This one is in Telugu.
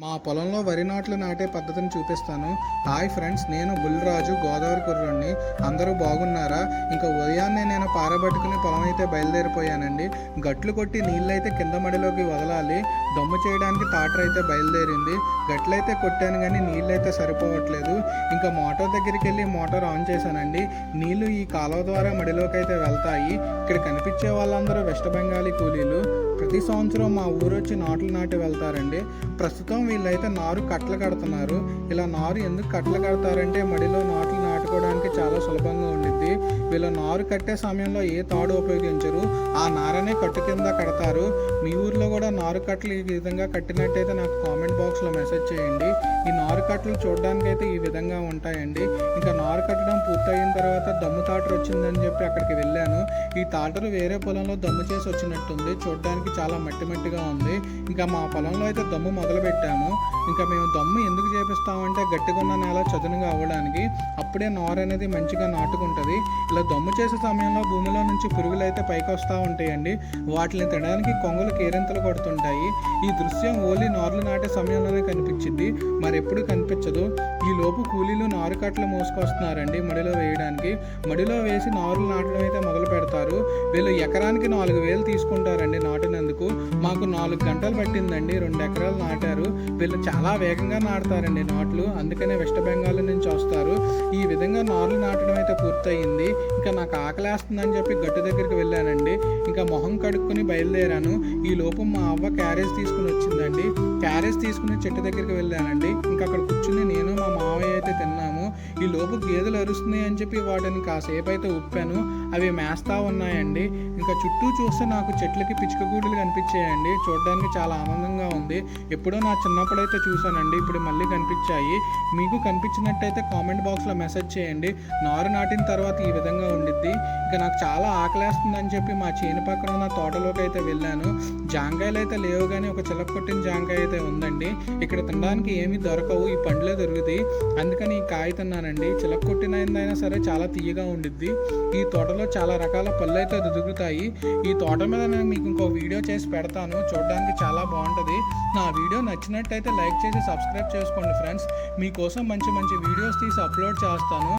మా పొలంలో వరి నాట్లు నాటే పద్ధతిని చూపిస్తాను. హాయ్ ఫ్రెండ్స్, నేను బుల్రాజు, గోదావరి కుర్రోడిని. అందరూ బాగున్నారా? ఇంకా ఉదయాన్నే నేను పారబట్టుకుని పొలం అయితే బయలుదేరిపోయానండి. గట్లు కొట్టి నీళ్ళైతే కింద మడిలోకి వదలాలి. దమ్ము చేయడానికి టాటర్ అయితే బయలుదేరింది. గట్లయితే కొట్టాను కానీ నీళ్ళైతే సరిపోవట్లేదు. ఇంకా మోటార్ దగ్గరికి వెళ్ళి మోటార్ ఆన్ చేశానండి. నీళ్లు ఈ కాలువ ద్వారా మడిలోకి అయితే వెళ్తాయి. ఇక్కడ కనిపించే వాళ్ళందరూ వెస్ట్ బెంగాలీ కూలీలు. ప్రతి సంవత్సరం మా ఊరు వచ్చి నాట్లు నాటి వెళ్తారండి. ప్రస్తుతం వీళ్ళైతే నారు కట్టలు కడుతున్నారు. ఇలా నారు ఎందుకు కట్టలు కడతారంటే మడిలో నాట్లు నాటుకోవడానికి చాలా సులభంగా ఉండిద్ది. వీళ్ళ నారు కట్టే సమయంలో ఏ తాడు ఉపయోగించరు, ఆ నారనే కట్టు కింద కడతారు. మీ ఊర్లో కూడా నారు కట్టలు ఈ విధంగా కట్టినట్టయితే నాకు కామెంట్ బాక్స్లో మెసేజ్ చేయండి. ఈ నారు కట్టలు చూడడానికి అయితే ఈ విధంగా ఉంటాయండి. ఇంకా నారు కట్టడం పూర్తయిన తర్వాత దమ్ము తాటరు వచ్చిందని చెప్పి అక్కడికి వెళ్ళాను. ఈ తాటరు వేరే పొలంలో దమ్ము చేసి వచ్చినట్టుంది. చూడడానికి చాలా మట్టి మట్టిగా ఉంది. ఇంకా మా పొలంలో అయితే దమ్ము మొదలు పెట్టాము. ఇంకా మేము దమ్ము ఎందుకు చేపిస్తామంటే గట్టిగా ఉన్న నేల చదునుగా అవ్వడానికి. అప్పుడే నారు అనేది మంచిగా నాటుకుంటుంది. ఇలా దమ్ము చేసే సమయంలో భూమిలో నుంచి పురుగులు అయితే పైకి వస్తూ ఉంటాయండి. వాటిని తినడానికి కొంగలు కేరింతలు కొడుతుంటాయి. ఈ దృశ్యం ఓన్లీ నార్లు నాటే సమయంలోనే కనిపించింది, మరి ఎప్పుడు కనిపించదు. ఈ లోపు కూలీలు నారు కట్టలు మోసుకొస్తున్నారండి మడిలో వేయడానికి. మడిలో వేసి నారులు నాటడం అయితే మొదలు పెడతారు. వీళ్ళు ఎకరానికి 4,000 తీసుకుంటారండి నాటినందుకు. మాకు 4 గంటలు పట్టిందండి. 2 ఎకరాలు నాటారు. వీళ్ళు చాలా వేగంగా నాటుతారండి నాట్లు, అందుకనే వెస్ట్ బెంగాల్ నుంచి వస్తారు. ఈ విధంగా నారులు నాటడం అయితే పూర్తయింది. ఇంకా నాకు ఆకలేస్తుందని చెప్పి గట్టు దగ్గరికి వెళ్ళానండి. ఇంకా మొహం కడుక్కొని బయలుదేరాను. ఈ లోపు మా అవ్వ క్యారేజ్ తీసుకుని వచ్చిందండి. క్యారేజ్ తీసుకుని చెట్టు దగ్గరికి వెళ్ళానండి. ఇంకా అక్కడ కూర్చుని నేను మా మావయ్య అయితే తిన్నాము. ఈ లోపు గేదెలు అరుస్తున్నాయి అని చెప్పి వాటిని కాసేపు అయితే ఉప్పాను. అవి మేస్తా ఉన్నాయండి. ఇంకా చుట్టూ చూస్తే నాకు చెట్లకి పిచ్చుకగూడులు కనిపించాయండి. చూడడానికి చాలా ఆనందంగా ఉంది. ఎప్పుడో నా చిన్నప్పుడైతే చూశానండి, ఇప్పుడు మళ్ళీ కనిపించాయి. మీకు కనిపించినట్టయితే కామెంట్ బాక్స్లో మెసేజ్ చేయండి. నారు నాటిన తర్వాత ఈ విధంగా ఉండిద్ది. ఇంకా నాకు చాలా ఆకలేస్తుందని చెప్పి మా చేను పక్కన ఉన్న తోటలోకి అయితే వెళ్ళాను. జాంకాయలు అయితే లేవు కానీ ఒక చిలక కొట్టిన జాంకాయ అయితే ఉందండి. ఇక్కడ తినడానికి ఏమీ దొరకవు, ఈ పండ్లే దొరుకుతాయి. అందుకని ఈ కాయ తిన్నానండి. చిలక కొట్టినదైనా సరే చాలా తీయగా ఉండిద్ది. ఈ తోటలో చాలా రకాల పళ్ళు అయితే దొరుకుతాయి. ఈ తోట మీద నేను మీకు ఇంకో వీడియో చేసి పెడతాను, చూడడానికి చాలా బాగుంటుంది. నా వీడియో నచ్చినట్టయితే లైక్ చేసి సబ్స్క్రైబ్ చేసుకోండి ఫ్రెండ్స్. మీకోసం మంచి మంచి వీడియోస్ తీసి అప్లోడ్ చేస్తాను.